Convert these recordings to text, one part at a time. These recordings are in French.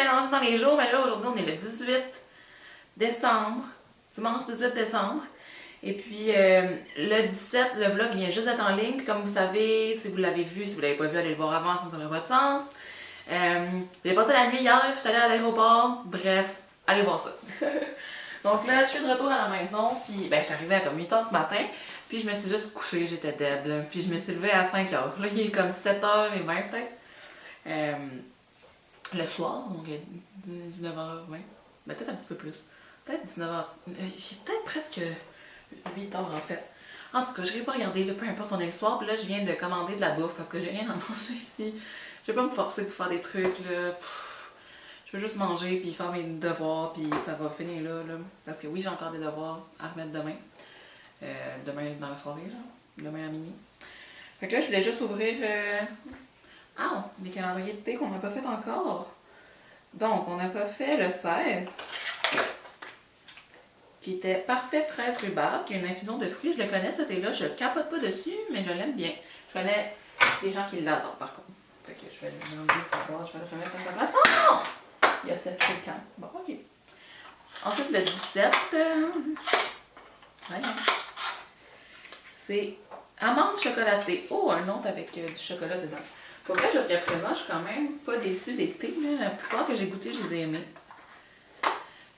mélangé dans les jours, mais là, aujourd'hui, on est le 18 décembre. Dimanche 18 décembre. Et puis, le 17, le vlog vient juste d'être en ligne. Puis comme vous savez, si vous l'avez vu, si vous l'avez pas vu, allez le voir avant, ça n'aurait pas de sens. J'ai passé la nuit hier, j'étais allée à l'aéroport. Bref, allez voir ça. Donc là, je suis de retour à la maison. Puis, ben, je suis arrivée à comme 8h ce matin. Puis, je me suis juste couchée, j'étais dead. Là. Puis, je me suis levée à 5h. Là, il est comme 7h20 peut-être. Le soir, donc 19h20. Ben, peut-être un petit peu plus. Peut-être 19h. J'ai peut-être presque 8h en fait. En tout cas, je vais pas regarder, là, peu importe, on est le soir. Puis là, je viens de commander de la bouffe parce que j'ai rien à manger ici. Je vais pas me forcer pour faire des trucs, là. Je veux juste manger, puis faire mes devoirs, puis ça va finir là. Parce que oui, j'ai encore des devoirs à remettre demain. Demain dans la soirée, genre. Demain à minuit. Fait que là, je voulais juste ouvrir les calendriers de thé qu'on n'a pas fait encore. Donc, on n'a pas fait le 16. Qui était parfait fraise rhubarbe, qui est une infusion de fruits. Je le connais ce thé-là, je capote pas dessus, mais je l'aime bien. Je connais des gens qui l'adorent par contre. Fait que je vais lui demander de savoir, je vais le remettre à sa place. Oh non! Il y a 7 fréquents. Bon, ok. Ensuite, le 17. Voyons. C'est amande chocolatée. Oh, un autre avec du chocolat dedans. Pour vrai, jusqu'à présent, je suis quand même pas déçue des thés. Là. La plupart que j'ai goûté, je les ai aimés.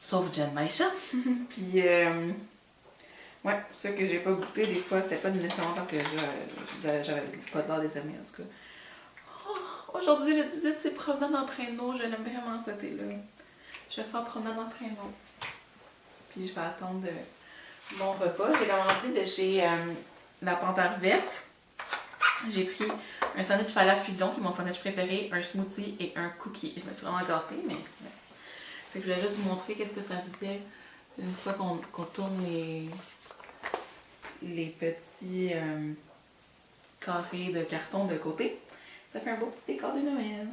Sauf Jen Maïcha. Puis, ouais, ceux que j'ai pas goûté, des fois, c'était pas nécessairement parce que j'avais pas de l'air des amis, en tout cas. Oh, aujourd'hui, le 18, c'est promenade en traîneau. Je l'aime vraiment, ce thé-là. Je vais faire promenade en traîneau. Puis, je vais attendre mon repas. J'ai commandé de chez La Panthère Verte. J'ai pris un sandwich à la fusion, qui est mon sandwich préféré, un smoothie et un cookie. Je me suis vraiment gâtée, mais... Ouais. Fait que je voulais juste vous montrer qu'est-ce que ça faisait une fois qu'on tourne les petits carrés de carton de côté. Ça fait un beau petit décor de Noël.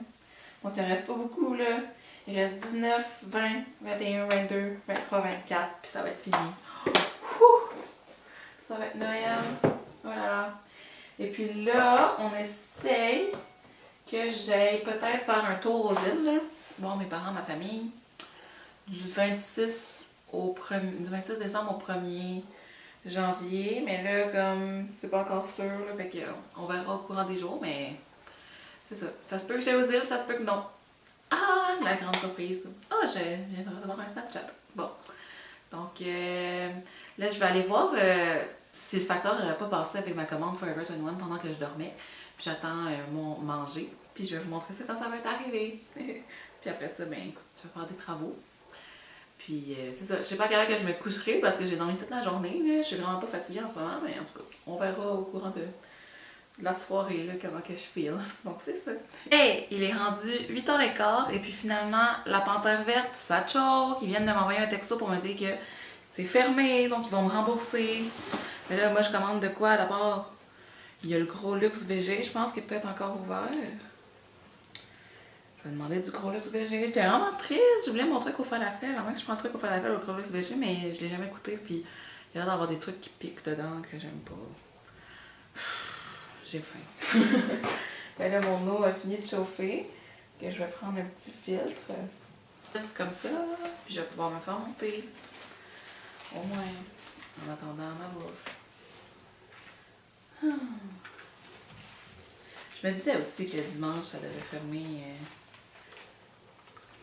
Donc il ne reste pas beaucoup là. Il reste 19, 20, 21, 22, 23, 24, puis ça va être fini. Ouh! Ça va être Noël. Voilà. Et puis là, on essaye que j'aille peut-être faire un tour aux îles, là. Voir mes parents, ma famille. Du 26 décembre au 1er janvier, mais là, comme c'est pas encore sûr, là, fait qu'on verra au courant des jours, mais c'est ça. Ça se peut que j'aille aux îles, ça se peut que non. Ah, la grande surprise. Ah, je viens de recevoir un Snapchat. Bon. Donc, là, je vais aller voir si le facteur n'aurait pas passé avec ma commande Forever 21 pendant que je dormais. Puis j'attends mon manger. Puis je vais vous montrer ça quand ça va être arrivé. Puis après ça, ben, je vais faire des travaux. Puis c'est ça, je sais pas à quelle heure que je me coucherai parce que j'ai dormi toute la journée, là. Je suis vraiment pas fatiguée en ce moment, mais en tout cas, on verra au courant de la soirée, là, comment que je feel. Donc c'est ça. Hey, il est rendu 8h15 et puis finalement, la Panthère Verte, Satcho, qui viennent de m'envoyer un texto pour me dire que c'est fermé, donc ils vont me rembourser. Mais là, moi je commande de quoi? D'abord, il y a le Gros Luxe VG, je pense qu'il est peut-être encore ouvert. Je vais demander du Gros Luxe VG. J'étais vraiment triste. Je voulais mon truc au falafel. À moins que je prends un truc au falafel au Gros Luxe VG, mais je l'ai jamais goûté. Puis il y a l'air d'avoir des trucs qui piquent dedans que j'aime pas. J'ai faim. Et là, mon eau a fini de chauffer. Que je vais prendre un petit filtre. Comme ça. Puis je vais pouvoir me faire monter. Au moins. En attendant ma bouffe. Je me disais aussi que dimanche, ça devait fermer.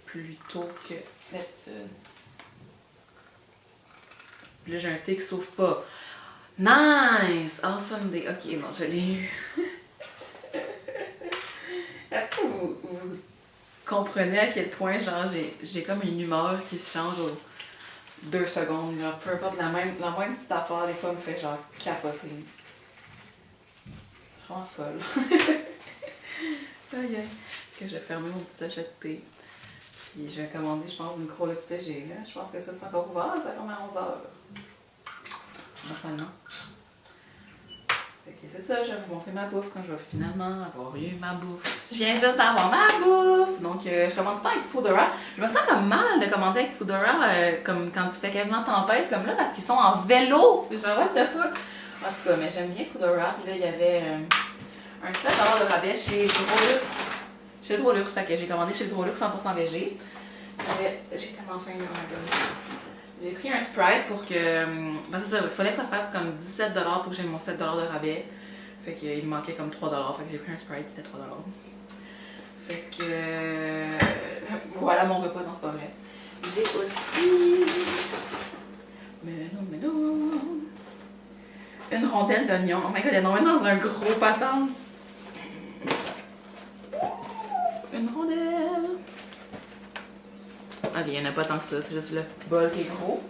Plus tôt que d'habitude. Là, j'ai un thé qui s'ouvre pas. Nice! Awesome day. Ok, non, je l'ai eu. Est-ce que vous comprenez à quel point, genre, j'ai comme une humeur qui se change aux 2 secondes. Genre, peu importe, la moindre petite affaire, des fois, me fait genre capoter. Je suis vraiment folle. Aïe, aïe. Que je vais fermer mon petit sachet de thé. Puis j'ai commandé, je pense, une Gros Luxe VG. Là. Je pense que ça, c'est encore ouvert. Ça ferme à 11h. Normalement. Fait que c'est ça, je vais vous montrer ma bouffe quand je vais finalement avoir eu ma bouffe. Je viens juste d'avoir ma bouffe! Donc, je commande tout le temps avec Foodora. Je me sens comme mal de commander avec Foodora, comme quand tu fais quasiment tempête, comme là, parce qu'ils sont en vélo! Genre, what the fuck? En tout cas, mais j'aime bien Foodora. Puis là, il y avait un 7$ de rabais chez Gros Luxe. Chez le Gros Luxe, fait que j'ai commandé chez le Gros Luxe 100% végé. J'ai tellement faim, oh my god. J'ai pris un Sprite pour que. Ben c'est ça, il fallait que ça fasse comme 17$ pour que j'aie mon 7$ de rabais. Fait qu'il me manquait comme 3$. Fait que j'ai pris un Sprite, c'était 3$. Fait que. Voilà mon repas, non, c'est pas vrai. J'ai aussi. Mais non. Une rondelle d'oignon. Oh my god, elle est dans un gros patin. Une rondelle. Ok, il n'y en a pas tant que ça, c'est juste le bol qui est gros.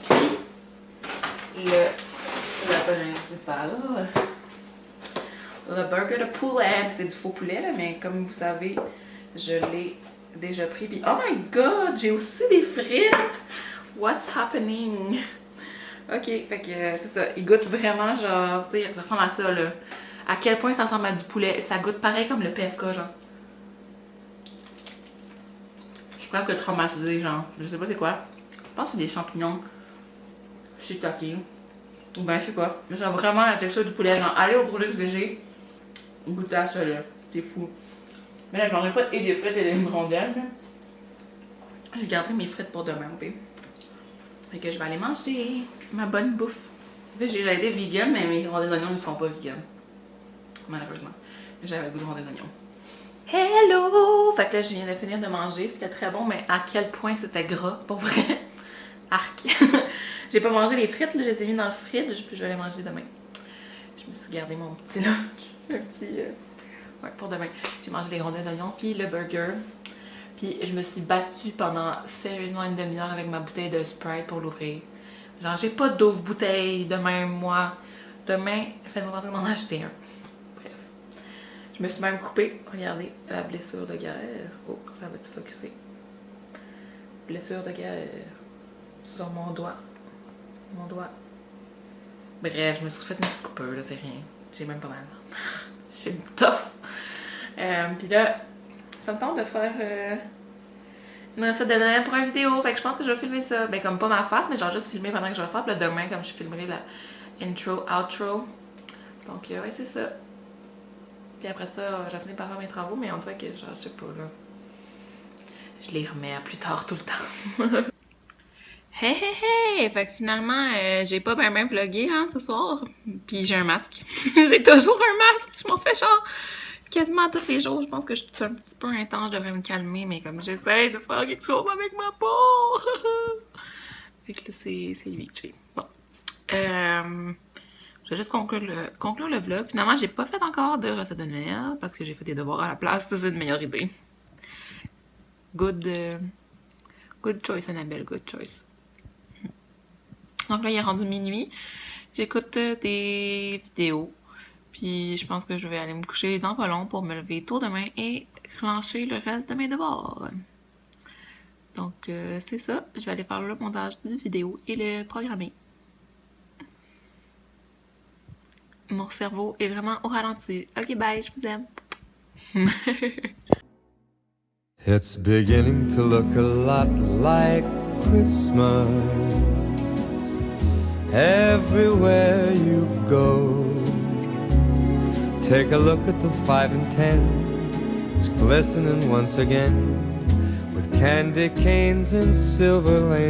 Puis, le principal. Le burger de poulet. C'est du faux poulet, là, mais comme vous savez, je l'ai déjà pris. Puis, oh my god, j'ai aussi des frites! What's happening? Ok, fait que c'est ça. Il goûte vraiment genre, tu sais, ça ressemble à ça, là. À quel point ça ressemble à du poulet. Ça goûte pareil comme le PFK, genre. Je suis presque traumatisée, genre. Je sais pas c'est quoi. Je pense que c'est des champignons shiitake. Ou ben, je sais pas. Mais ça a vraiment la texture du poulet. Genre, allez au produit végé, goûtez à ça, là. C'est fou. Mais là, je mangerai pas et des frites et des rondelles, là. J'ai gardé mes frites pour demain, ok? Fait que je vais aller manger ma bonne bouffe. En fait, j'ai été vegan, mais mes rondelles d'oignons ne sont pas vegan. Malheureusement. J'avais le goût de rondelles d'oignons. Hello! Fait que là, je viens de finir de manger. C'était très bon, mais à quel point c'était gras, pour vrai. Arc. J'ai pas mangé les frites, là, je les ai mis dans le fridge, puis je vais les manger demain. Je me suis gardé mon petit lunch. Un petit. Ouais, pour demain. J'ai mangé les rondelles d'oignons, puis le burger. Puis je me suis battue pendant sérieusement une demi-heure avec ma bouteille de Sprite pour l'ouvrir. Genre, j'ai pas d'autres bouteilles demain, moi. Demain, faites-moi penser m'en acheter un. Bref. Je me suis même coupée. Regardez la blessure de guerre. Oh, ça va-tu focusser? Blessure de guerre sur mon doigt. Mon doigt. Bref, je me suis fait une petite coupure, là, c'est rien. J'ai même pas mal. Je suis une toffe. Puis là, ça me tente de faire une recette de Noël pour une vidéo. Fait que je pense que je vais filmer ça. Ben, comme pas ma face, mais genre juste filmer pendant que je vais le faire. Puis là, demain, comme je filmerai la intro, outro. Donc, ouais, c'est ça. Puis après ça, j'ai fini par faire mes travaux, mais on dirait que, genre, je sais pas, là. Je les remets à plus tard tout le temps. Hey, hey, hey! Fait que finalement, j'ai pas bien vlogué, hein, ce soir. Puis j'ai un masque. J'ai toujours un masque. Je m'en fais genre quasiment tous les jours. Je pense que je suis un petit peu intense, je devrais me calmer, mais comme j'essaie de faire quelque chose avec ma peau. Fait que là, c'est lui que j'ai. Bon. Je vais juste conclure le vlog. Finalement, j'ai pas fait encore de recette de Noël parce que j'ai fait des devoirs à la place. Ça, c'est une meilleure idée. Good choice, Annabelle. Good choice. Donc là, il est rendu minuit. J'écoute des vidéos. Puis je pense que je vais aller me coucher dans pas long pour me lever tôt demain et clencher le reste de mes devoirs. Donc c'est ça. Je vais aller faire le montage d'une vidéo et le programmer. Mon cerveau est vraiment au ralenti. Ok, bye, je vous aime. It's beginning to look a lot like Christmas everywhere you go. Take a look at the 5 and 10. It's glistening once again with candy canes and silver lanes.